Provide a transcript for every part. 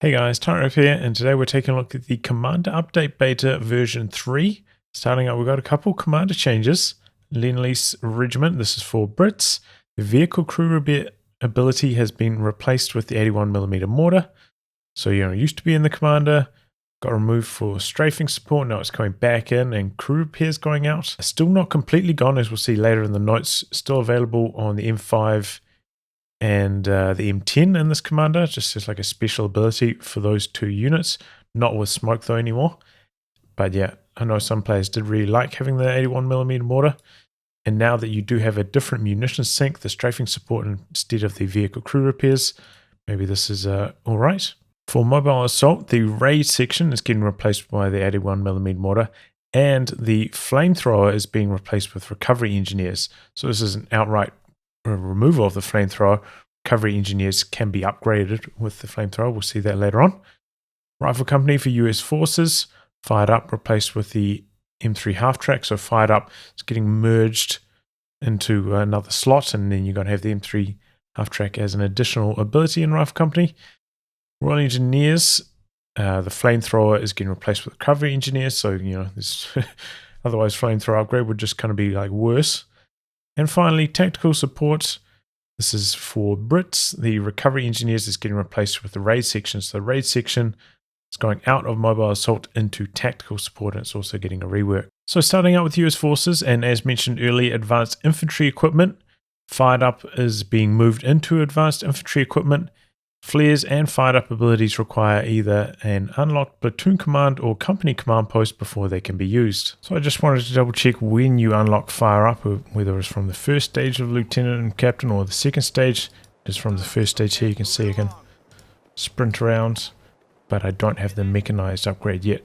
Hey guys, Tyrone here, and today we're taking a look at the Commander Update Beta version 3. Starting out, we've got a couple Commander changes. Lend-Lease Regiment, this is for Brits. The vehicle crew ability has been replaced with the 81mm mortar. So, used to be in the Commander, got removed for strafing support, now it's coming back in, and crew repairs going out. Still not completely gone, as we'll see later in the notes. Still available on the M5 and the M10 in this commander, just as like a special ability for those two units. Not with smoke though anymore. But yeah, I know some players did really like having the 81mm mortar. And now that you do have a different munitions sink, the strafing support instead of the vehicle crew repairs, maybe this is alright. For mobile assault, the raid section is getting replaced by the 81mm mortar, and the flamethrower is being replaced with recovery engineers. So this is an outright removal of the flamethrower. Recovery engineers can be upgraded with the flamethrower. We'll see that later on. Rifle company for US forces, fired up, replaced with the M3 half track. So fired up is getting merged into another slot, and then you're going to have the M3 half track as an additional ability in rifle company. Royal engineers, the flamethrower is getting replaced with recovery engineers. So this otherwise flamethrower upgrade would just kind of be like worse. And finally, tactical support. This is for Brits. The recovery engineers is getting replaced with the raid section. So the raid section is going out of mobile assault into tactical support, and it's also getting a rework. So starting out with US forces, and as mentioned earlier, advanced infantry equipment. Fired up is being moved into advanced infantry equipment. Flares and fired up abilities require either an unlocked platoon command or company command post before they can be used. So I just wanted to double check when you unlock fire up, whether it's from the first stage of lieutenant and captain or the second stage. Just from the first stage here, you can see I can sprint around, but I don't have the mechanized upgrade yet.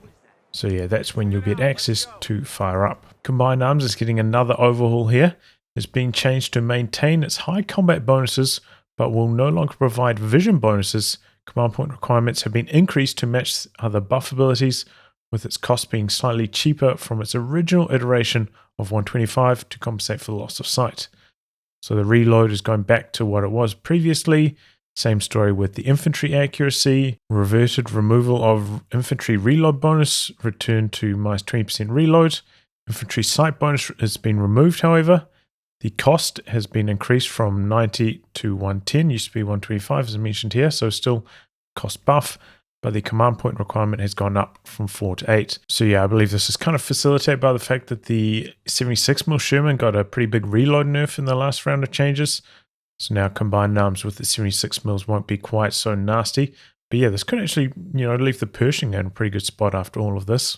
So yeah, that's when you'll get access to fire up. Combined arms is getting another overhaul here. It's being changed to maintain its high combat bonuses, but will no longer provide vision bonuses. Command point requirements have been increased to match other buff abilities, with its cost being slightly cheaper from its original iteration of 125 to compensate for the loss of sight. So the reload is going back to what it was previously. Same story with the infantry accuracy, reverted removal of infantry reload bonus, returned to minus 20% reload. Infantry sight bonus has been removed, however. The cost has been increased from 90 to 110, used to be 125 as mentioned here, so still cost buff, but the command point requirement has gone up from 4 to 8. So yeah, I believe this is kind of facilitated by the fact that the 76mm Sherman got a pretty big reload nerf in the last round of changes. So now combined arms with the 76mm won't be quite so nasty. But yeah, this could actually, leave the Pershing in a pretty good spot after all of this.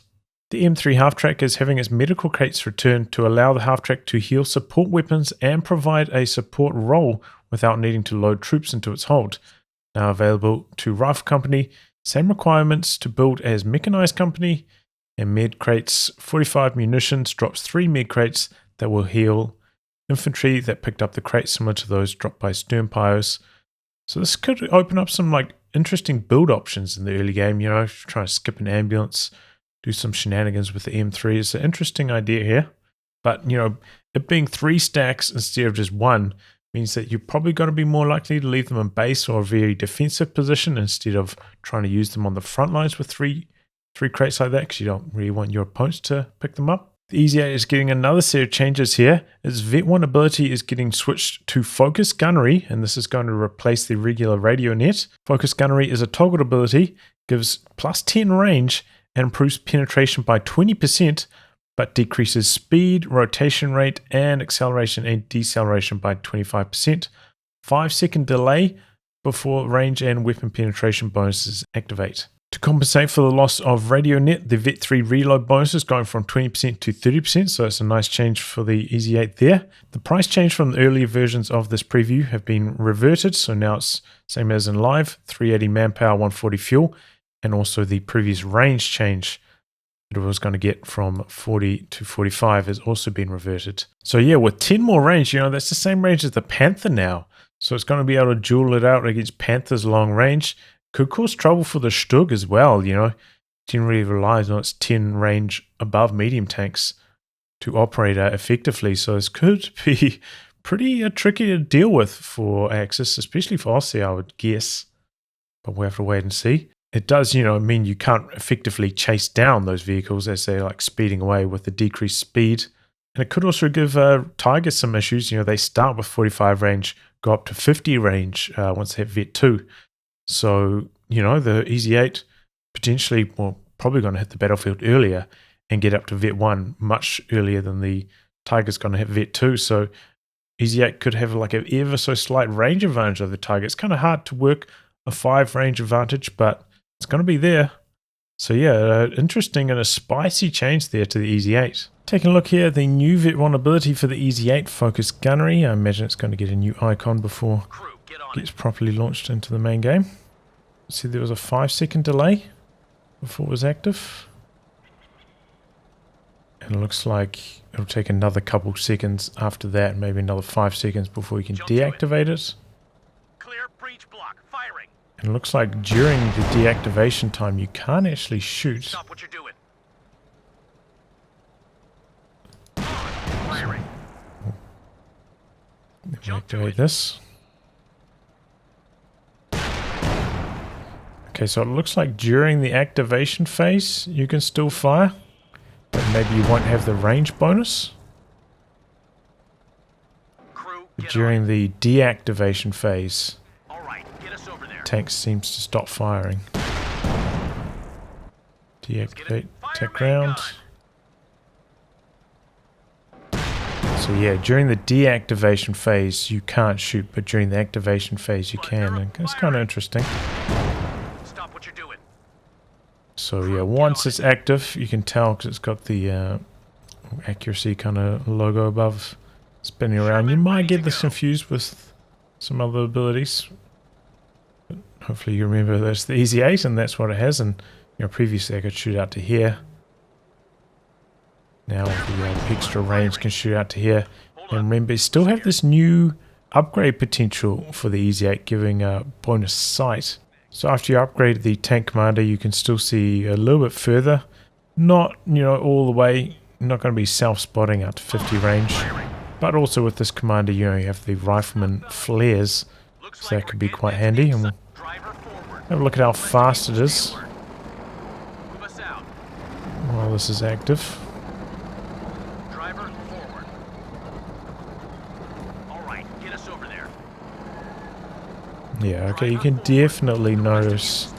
The M3 half-track is having its medical crates returned to allow the half-track to heal support weapons and provide a support role without needing to load troops into its hold. Now available to Rifle Company, same requirements to build as Mechanized Company, and med crates, 45 munitions, drops 3 med crates that will heal infantry that picked up the crates similar to those dropped by Sturmtigers. So this could open up some interesting build options in the early game, try to skip an ambulance, do some shenanigans with the M3. It's an interesting idea here. But, it being 3 stacks instead of just 1 means that you're probably going to be more likely to leave them in base or a very defensive position instead of trying to use them on the front lines with three crates like that, because you don't really want your opponents to pick them up. The Easy 8 is getting another set of changes here. Its Vet 1 ability is getting switched to Focus Gunnery, and this is going to replace the regular radio net. Focus Gunnery is a toggled ability, gives plus 10 range, and improves penetration by 20%, but decreases speed, rotation rate, and acceleration and deceleration by 25%. 5-second delay before range and weapon penetration bonuses activate. To compensate for the loss of radio net, the Vet 3 reload bonus is going from 20% to 30%, so it's a nice change for the Easy 8 there. The price change from the earlier versions of this preview have been reverted, so now it's same as in live, 380 manpower, 140 fuel, and also the previous range change that it was going to get from 40 to 45 has also been reverted. So yeah, with 10 more range, that's the same range as the Panther now. So it's going to be able to duel it out against Panther's long range. Could cause trouble for the Stug as well, Generally relies on its 10 range above medium tanks to operate effectively. So this could be pretty tricky to deal with for Axis, especially for Aussie, I would guess. But we'll have to wait and see. it does, mean you can't effectively chase down those vehicles as they're like speeding away with the decreased speed. And it could also give Tigers some issues. They start with 45 range, go up to 50 range once they hit Vet 2. So, the Easy 8 potentially, probably going to hit the battlefield earlier and get up to Vet 1 much earlier than the Tiger's going to hit Vet 2. So, Easy 8 could have like an ever so slight range advantage over the Tiger. It's kind of hard to work a 5 range advantage, but it's going to be there. So yeah, interesting and a spicy change there to the Easy 8. Taking a look here, the new Vet 1 ability for the Easy 8, Focus Gunnery. I imagine it's going to get a new icon before it gets properly launched into the main game. See, there was a 5-second delay before it was active. And it looks like it'll take another couple seconds after that, maybe another 5 seconds before we can deactivate it. Clear breach block, firing. And it looks like during the deactivation time, you can't actually shoot. Stop what you're doing. Firing. Let me activate this. Okay, so it looks like during the activation phase, you can still fire. But maybe you won't have the range bonus. But during the deactivation phase, tank seems to stop firing. Deactivate tech round. So yeah, during the deactivation phase you can't shoot, but during the activation phase you can, and that's kind of interesting. Stop what you're doing. So yeah, once it's active, you can tell because it's got the accuracy kind of logo above spinning around. You might get this confused with some other abilities. But hopefully you remember that's the Easy 8 and that's what it has. And previously I could shoot out to here. Now with the extra range can shoot out to here. And remember, you still have this new upgrade potential for the Easy 8, giving a bonus sight. So after you upgrade the tank commander, you can still see a little bit further. Not, all the way. Not going to be self-spotting out to 50 range. But also with this commander, you have the rifleman flares. So that could be quite handy. And we'll have a look at how fast it is while this is active. Yeah, okay, you can definitely notice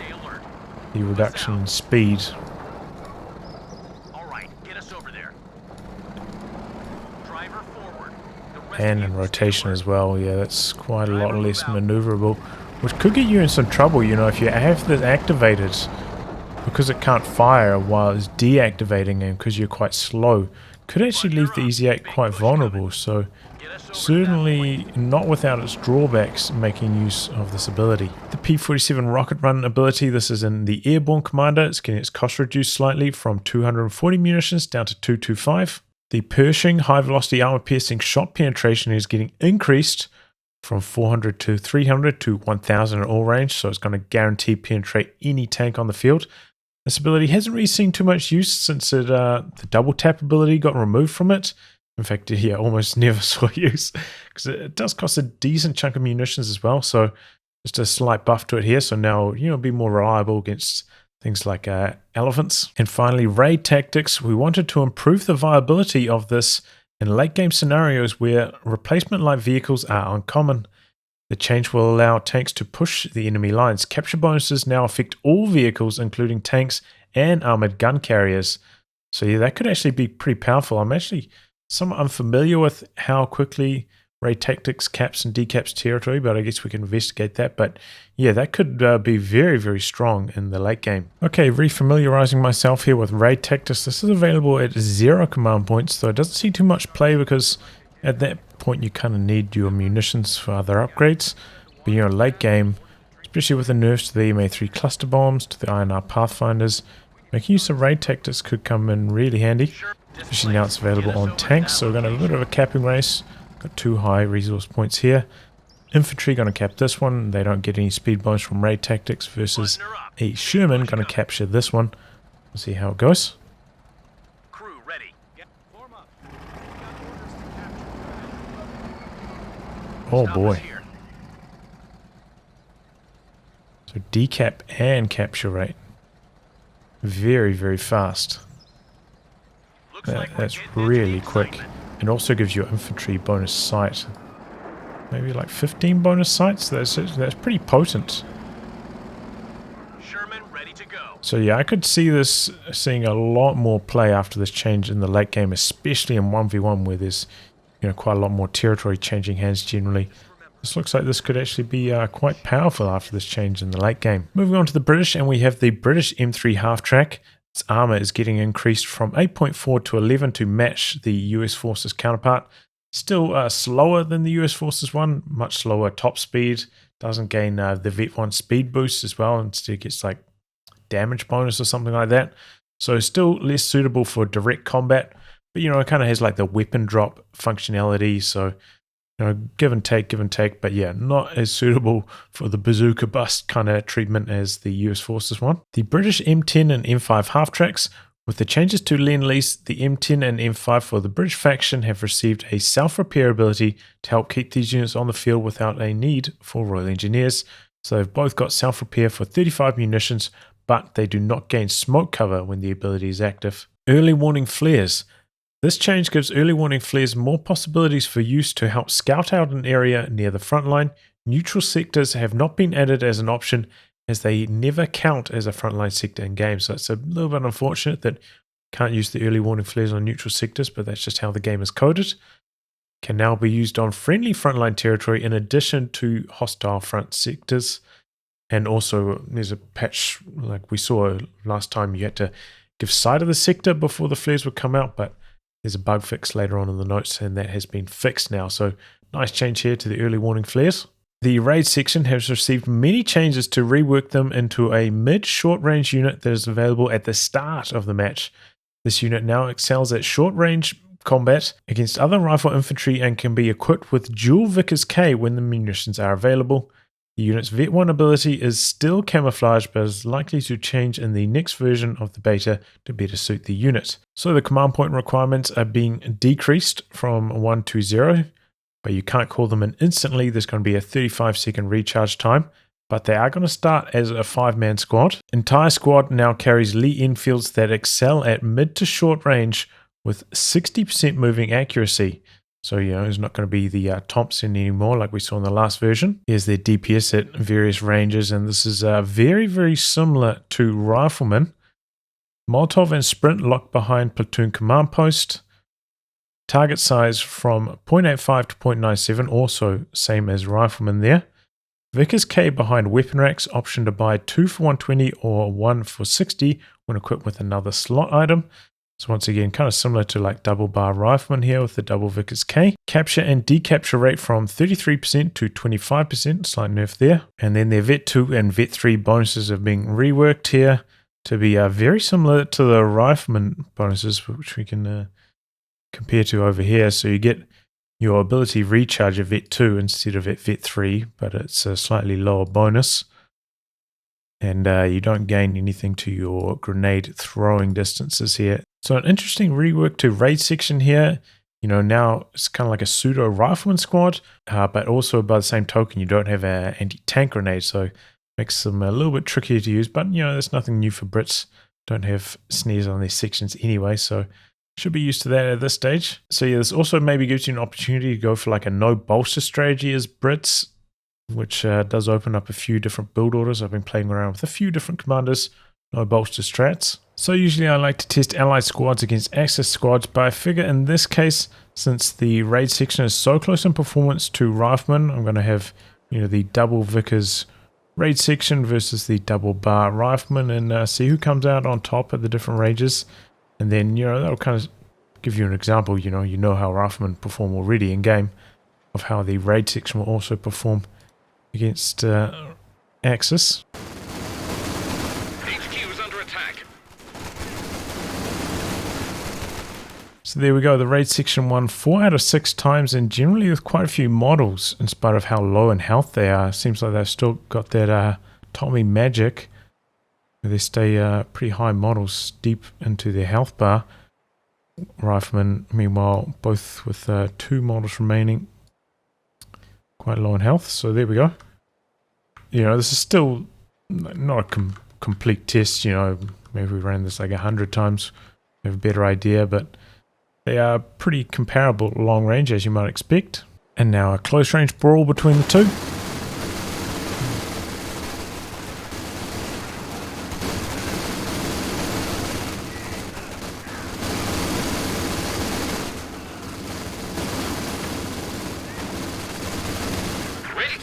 the reduction in speed. And in rotation as well. Yeah, that's quite a lot less maneuverable, which could get you in some trouble, if you have this activated, because it can't fire while it's deactivating, and because you're quite slow, could actually leave the Easy 8 quite vulnerable. So certainly not without its drawbacks making use of this ability. The P-47 rocket run ability, this is in the airborne commander. It's getting its cost reduced slightly from 240 munitions down to 225. The Pershing high velocity armor piercing shot penetration is getting increased from 400 to 300 to 1000 at all range, so it's going to guarantee penetrate any tank on the field. This ability hasn't really seen too much use since the double tap ability got removed from it. In fact, yeah, almost never saw use, because it does cost a decent chunk of munitions as well. So just a slight buff to it here. So now, be more reliable against things like elephants. And finally, raid tactics. We wanted to improve the viability of this in late game scenarios where replacement light vehicles are uncommon. The change will allow tanks to push the enemy lines. Capture bonuses now affect all vehicles, including tanks and armored gun carriers. So yeah, that could actually be pretty powerful. I'm actually somewhat unfamiliar with how quickly raid tactics caps and decaps territory, but I guess we can investigate that. But yeah, that could be very, very strong in the late game. Okay, refamiliarizing myself here with raid tactics. This is available at 0 command points, so it doesn't see too much play because at that point you kind of need your munitions for other upgrades. But late game, especially with the nerfs to the MA3 cluster bombs, to the INR Pathfinders, making use of raid tactics could come in really handy. Especially now it's available on tanks, so we're going to have a bit of a capping race. Got 2 high resource points here. Infantry going to cap this one. They don't get any speed bonus from raid tactics versus a Sherman going to capture this one. We'll see how it goes. Crew ready. Oh boy. So decap and capture rate. Very, very fast. That's really quick. And also gives you infantry bonus sight. Maybe like 15 bonus sights. That's pretty potent. Sherman ready to go. So yeah, I could see this seeing a lot more play after this change in the late game, especially in 1v1 where there's quite a lot more territory changing hands generally. This looks like this could actually be quite powerful after this change in the late game. Moving on to the British, and we have the British M3 half-track. Its armor is getting increased from 8.4 to 11 to match the US Forces counterpart. Still slower than the US Forces one, much slower top speed. Doesn't gain the Vet 1 speed boost as well. Instead gets like damage bonus or something like that. So still less suitable for direct combat. But it kind of has like the weapon drop functionality. So give and take, but yeah, not as suitable for the bazooka bust kind of treatment as the US Forces one. The British M10 and M5 half-tracks, with the changes to Lend-Lease, the M10 and M5 for the British faction have received a self-repair ability to help keep these units on the field without a need for Royal Engineers. So they've both got self-repair for 35 munitions, but they do not gain smoke cover when the ability is active. Early warning flares. This change gives early warning flares more possibilities for use to help scout out an area near the front line. Neutral sectors have not been added as an option as they never count as a frontline sector in game. So it's a little bit unfortunate that you can't use the early warning flares on neutral sectors, but that's just how the game is coded. Can now be used on friendly frontline territory in addition to hostile front sectors. And also there's a patch like we saw last time, you had to give sight of the sector before the flares would come out, but there's a bug fix later on in the notes, and that has been fixed now. So nice change here to the early warning flares. The raid section has received many changes to rework them into a mid-short range unit that is available at the start of the match. This unit now excels at short range combat against other rifle infantry and can be equipped with dual Vickers K when the munitions are available. The unit's Vet 1 ability is still camouflage, but is likely to change in the next version of the beta to better suit the unit. So the command point requirements are being decreased from 1 to 0, but you can't call them in instantly. There's going to be a 35-second recharge time, but they are going to start as a 5-man squad. Entire squad now carries Lee Enfields that excel at mid to short range with 60% moving accuracy. So, it's not going to be the Thompson anymore like we saw in the last version. Here's their DPS at various ranges, and this is very, very similar to Rifleman. Molotov and Sprint locked behind platoon command post. Target size from 0.85 to 0.97, also same as Rifleman there. Vickers K behind weapon racks, option to buy 2 for 120 or 1 for 60 when equipped with another slot item. So once again, kind of similar to like double bar Rifleman here with the double Vickers K. Capture and decapture rate from 33% to 25%, slight nerf there. And then their Vet 2 and Vet 3 bonuses are being reworked here to be very similar to the Rifleman bonuses, which we can compare to over here. So you get your ability recharge at Vet 2 instead of at Vet 3, but it's a slightly lower bonus. And you don't gain anything to your grenade throwing distances here. So an interesting rework to raid section here. Now it's kind of like a pseudo rifleman squad, but also by the same token, you don't have an anti-tank grenade, so makes them a little bit trickier to use. But there's nothing new for Brits. Don't have snares on their sections anyway, so should be used to that at this stage. So yeah, this also maybe gives you an opportunity to go for like a no bolster strategy as Brits, which does open up a few different build orders. I've been playing around with a few different commanders, no bolster strats. So usually I like to test allied squads against Axis squads, but I figure in this case, since the raid section is so close in performance to Rifleman, I'm going to have the double Vickers raid section versus the double bar Rifleman and see who comes out on top at the different ranges. And then that'll kind of give you an example. You know how Rifleman perform already in game, of how the raid section will also perform against Axis. HQ is under attack. So there we go, the raid section won 4 out of 6 times, and generally with quite a few models, in spite of how low in health they are. Seems like they've still got that Tommy magic, where they stay pretty high models deep into their health bar. Riflemen, meanwhile, both with 2 models remaining, quite low in health. So there we go. This is still not a complete test, you know, maybe we ran this like 100 times, we have a better idea, but they are pretty comparable long range as you might expect. And now a close range brawl between the two. Ready?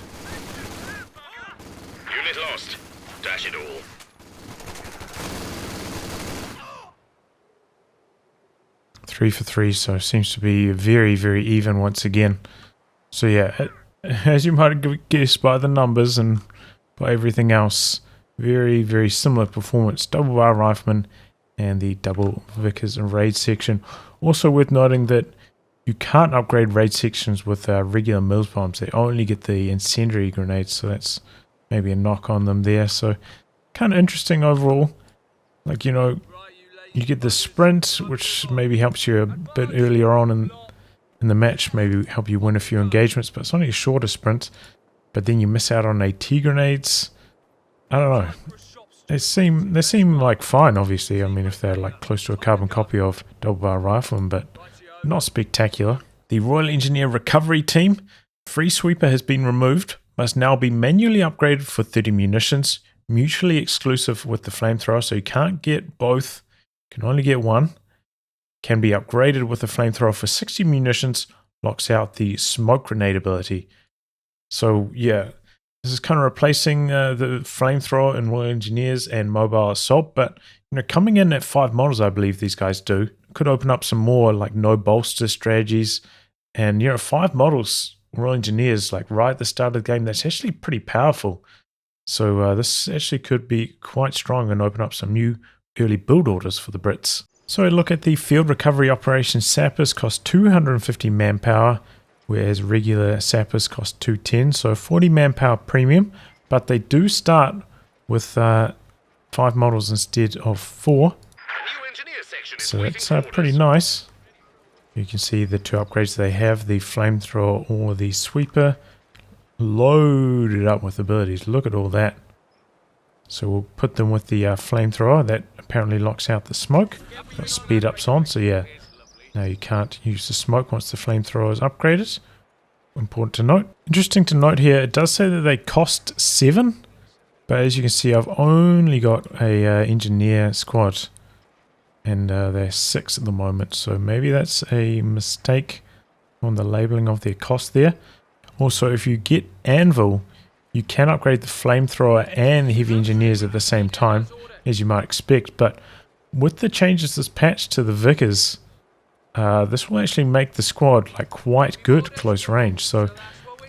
Unit lost. Dash it all. 3 for 3, so seems to be very, very even once again. So yeah, as you might have guessed by the numbers and by everything else, very, very similar performance. Double bar rifleman and the double Vickers and raid section. Also worth noting that you can't upgrade raid sections with regular Mills bombs. They only get the incendiary grenades, so that's maybe a knock on them there. So kind of interesting overall. Like, you know, you get the sprint, which maybe helps you a bit earlier on in the match, maybe help you win a few engagements, but it's only a shorter sprint. But then you miss out on AT grenades. I don't know. They seem like fine, obviously. I mean, if they're like close to a carbon copy of double bar rifleman, but not spectacular. The Royal Engineer Recovery Team Free Sweeper has been removed, must now be manually upgraded for 30 munitions, mutually exclusive with the flamethrower, so you can't get both. Can only get one. Can be upgraded with the flamethrower for 60 munitions, locks out the smoke grenade ability. So yeah, this is kind of replacing the flamethrower in Royal Engineers and Mobile Assault, but you know, coming in at 5 models, I believe these guys do, could open up some more like no bolster strategies. And you know, 5 models, Royal Engineers, like right at the start of the game, that's actually pretty powerful. So this actually could be quite strong and open up some new early build orders for the Brits. So look at the field recovery operations. Sappers cost 250 manpower, whereas regular Sappers cost 210, so 40 manpower premium, but they do start with 5 models instead of 4. So that's pretty nice. You can see the 2 upgrades they have, the flamethrower or the sweeper, loaded up with abilities. Look at all that. So we'll put them with the flamethrower. That apparently locks out the smoke. Got speed ups on, so yeah. Now you can't use the smoke once the flamethrower is upgraded. Important to note. Interesting to note here, it does say that they cost 7. But as you can see, I've only got a engineer squad. And they're 6 at the moment. So maybe that's a mistake on the labeling of their cost there. Also, if you get Anvil, you can upgrade the flamethrower and the heavy engineers at the same time, as you might expect. But with the changes this patch to the Vickers, this will actually make the squad like quite good close range. So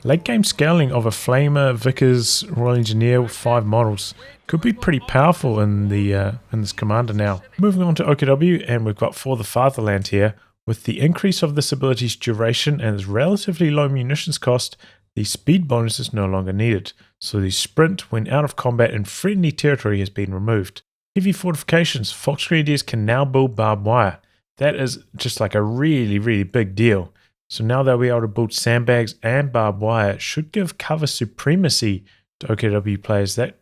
late game scaling of a Flamer, Vickers, Royal Engineer with 5 models could be pretty powerful in the in this commander now. Moving on to OKW, and we've got For the Fatherland here. With the increase of this ability's duration and its relatively low munitions cost, the speed bonus is no longer needed, so the sprint when out of combat in friendly territory has been removed. Heavy fortifications, Fox Grenadiers can now build barbed wire. That is just like a really, really big deal. So now they'll be able to build sandbags and barbed wire. It should give cover supremacy to OKW players. That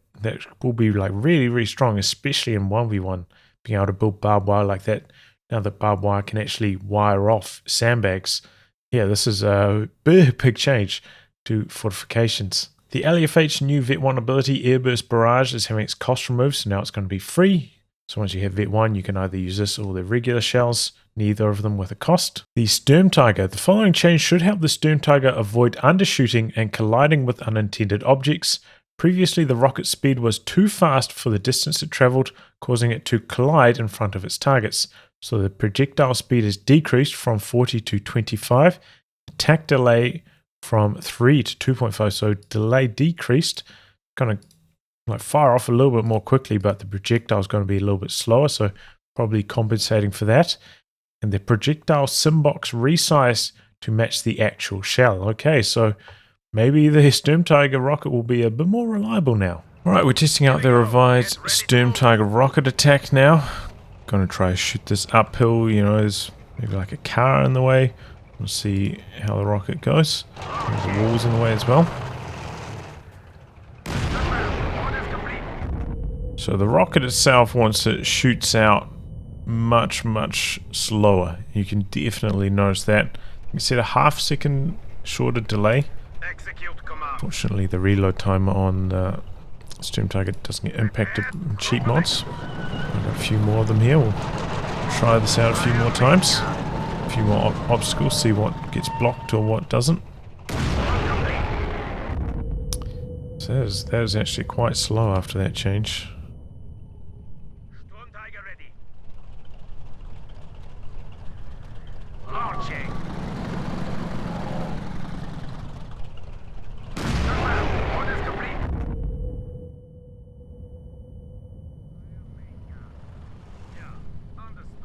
will be like really, really strong, especially in 1v1, being able to build barbed wire like that. Now that barbed wire can actually wire off sandbags. Yeah, this is a big, big change to fortifications. The LFH new Vet 1 ability, Airburst Barrage, is having its cost removed, so now it's going to be free. So once you have Vet 1, you can either use this or the regular shells, neither of them with a cost. The Sturmtiger. The following change should help the Sturmtiger avoid undershooting and colliding with unintended objects. Previously, the rocket speed was too fast for the distance it travelled, causing it to collide in front of its targets. So the projectile speed is decreased from 40 to 25. Attack delay from 3 to 2.5. So delay decreased, kind of like fire off a little bit more quickly, but the projectile is going to be a little bit slower, so probably compensating for that. And the projectile simbox resized to match the actual shell. Okay, so maybe the Sturmtiger rocket will be a bit more reliable now. Alright, we're testing out the revised Sturmtiger rocket attack now. Gonna try to shoot this uphill, you know, there's maybe like a car in the way. We'll see how the rocket goes. There's the walls in the way as well. So the rocket itself, once it shoots out, much slower. You can definitely notice that. You set a half-second shorter delay. Execute command. Fortunately, the reload time on the Sturmtiger doesn't get impacted in cheap mods. I've got a few more of them here. We'll try this out a few more times. A few more obstacles, see what gets blocked or what doesn't. So that was actually quite slow after that change. Sturmtiger ready. Launching. Orders complete. Yeah, understood.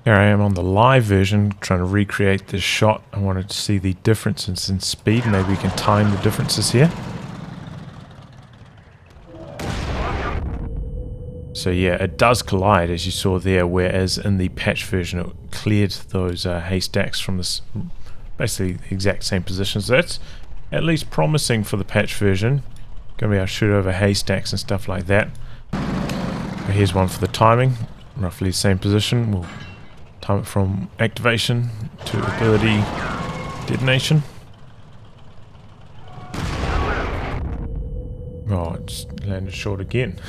Here I am on the live version trying to recreate this shot. I wanted to see the differences in speed. Maybe we can time the differences here. So yeah, it does collide as you saw there, whereas in the patch version it cleared those haystacks from this basically the exact same position. So that's at least promising for the patch version. Gonna be able to shoot over haystacks and stuff like that. But here's one for the timing, roughly the same position. We'll time it from activation to ability detonation. Oh, it's landed short again.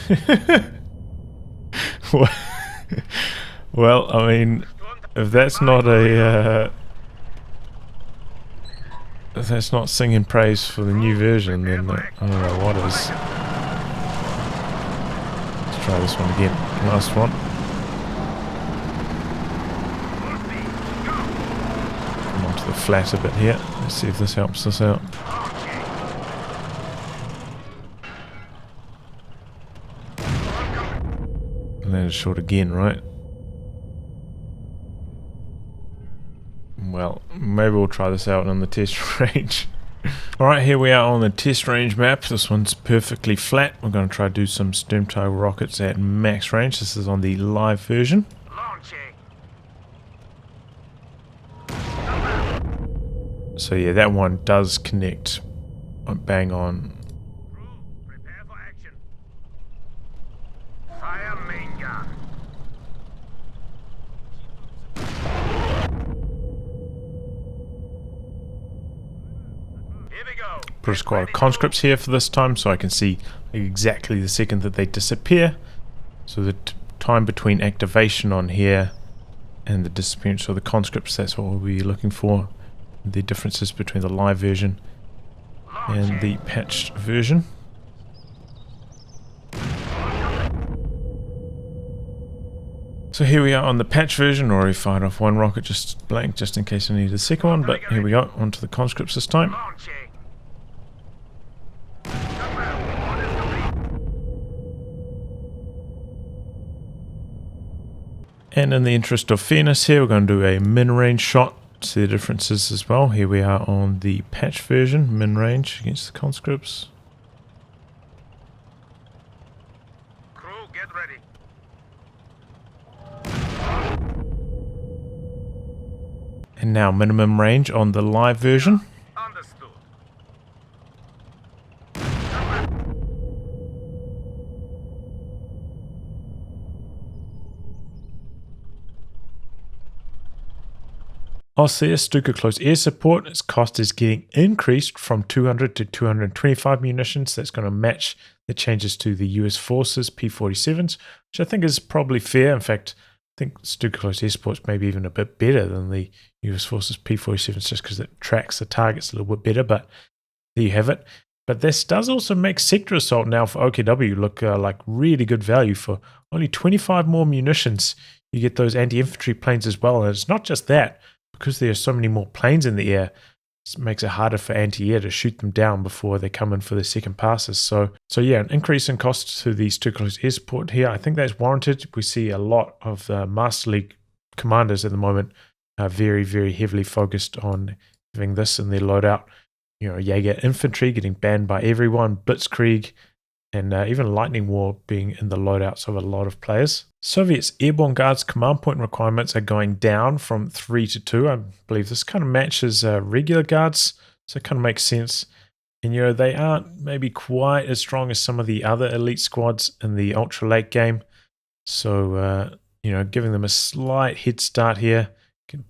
Well, I mean, if that's not a if that's not singing praise for the new version, then I don't know what is. Let's try this one again. Last one. Come onto the flat a bit here. Let's see if this helps us out. Landed short again, right? Well, maybe we'll try this out on the test range. Alright, here we are on the test range map. This one's perfectly flat. We're going to try to do some Sturmtiger rockets at max range. This is on the live version. Launching. So yeah, that one does connect bang on. Crew, prepare for action. Fire main gun. Here we go. Put a squad of conscripts here for this time so I can see exactly the second that they disappear. So the time between activation on here and the disappearance of the conscripts, that's what we'll be looking for. The differences between the live version and the patched version. So here we are on the patch version. Already fired off one rocket just blank just in case I need a second one, but here we go, onto the conscripts this time. Launching. And in the interest of fairness here, we're going to do a min-range shot. See the differences as well. Here we are on the patch version, min-range against the conscripts. Crew, get ready. And now minimum range on the live version. Understood. Osseer Stuka Close Air Support, its cost is getting increased from 200 to 225 munitions. That's going to match the changes to the US Forces P-47s, which I think is probably fair. In fact, I think Stuka Close Air Support's maybe even a bit better than the US Forces P-47s just because it tracks the targets a little bit better, but there you have it. But this does also make Sector Assault now for OKW look like really good value. For only 25 more munitions, you get those anti-infantry planes as well. And it's not just that. Because there are so many more planes in the air, it makes it harder for anti-air to shoot them down before they come in for their second passes. So yeah, an increase in cost to the Stuka Close Air Support here, I think that's warranted. We see a lot of the Master League commanders at the moment are very, very heavily focused on having this in their loadout. You know, Jaeger Infantry getting banned by everyone, Blitzkrieg, and even Lightning War being in the loadouts of a lot of players. Soviets airborne guards command point requirements are going down from 3 to 2. I believe this kind of matches regular guards, so it kind of makes sense. And they aren't maybe quite as strong as some of the other elite squads in the ultra late game. So, giving them a slight head start here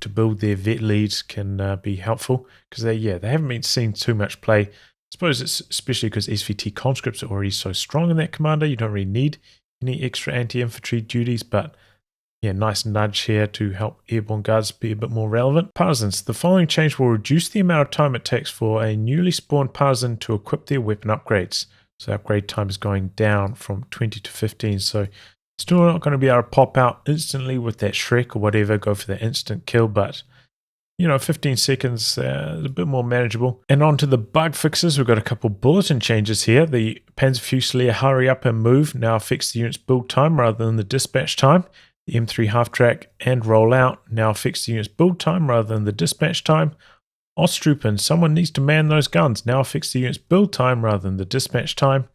to build their vet leads can be helpful, because they haven't been seeing too much play. I suppose it's especially because SVT conscripts are already so strong in that commander. You don't really need any extra anti-infantry duties, but nice nudge here to help airborne guards be a bit more relevant. Partisans. The following change will reduce the amount of time it takes for a newly spawned partisan to equip their weapon upgrades. So upgrade time is going down from 20 to 15. So still not going to be able to pop out instantly with that Shrek or whatever, go for that instant kill, but 15 seconds is a bit more manageable. And on to the bug fixes. We've got a couple bulletin changes here. The Panzer Fusilier hurry up and move now affects the unit's build time rather than the dispatch time. The M3 half track and roll out now affects the unit's build time rather than the dispatch time. Ostrupen, someone needs to man those guns, now affects the unit's build time rather than the dispatch time.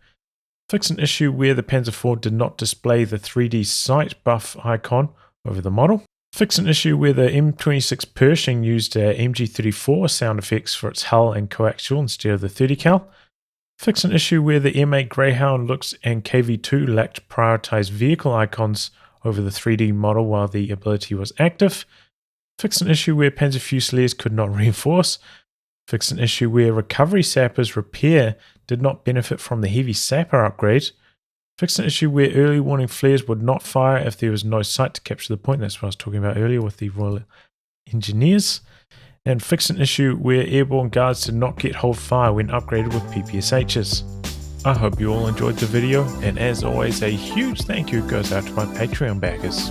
Fix an issue where the Panzer IV did not display the 3D sight buff icon over the model. Fix an issue where the M26 Pershing used MG34 sound effects for its hull and coaxial instead of the 30 cal. Fix an issue where the M8 Greyhound looks and KV2 lacked prioritized vehicle icons over the 3D model while the ability was active. Fix an issue where Panzer Fusiliers could not reinforce. Fix an issue where recovery sappers repair did not benefit from the heavy sapper upgrade. Fix an issue where early warning flares would not fire if there was no sight to capture the point. That's what I was talking about earlier with the Royal Engineers. And fix an issue where airborne guards did not get hold fire when upgraded with PPSHs. I hope you all enjoyed the video, and as always, a huge thank you goes out to my Patreon backers.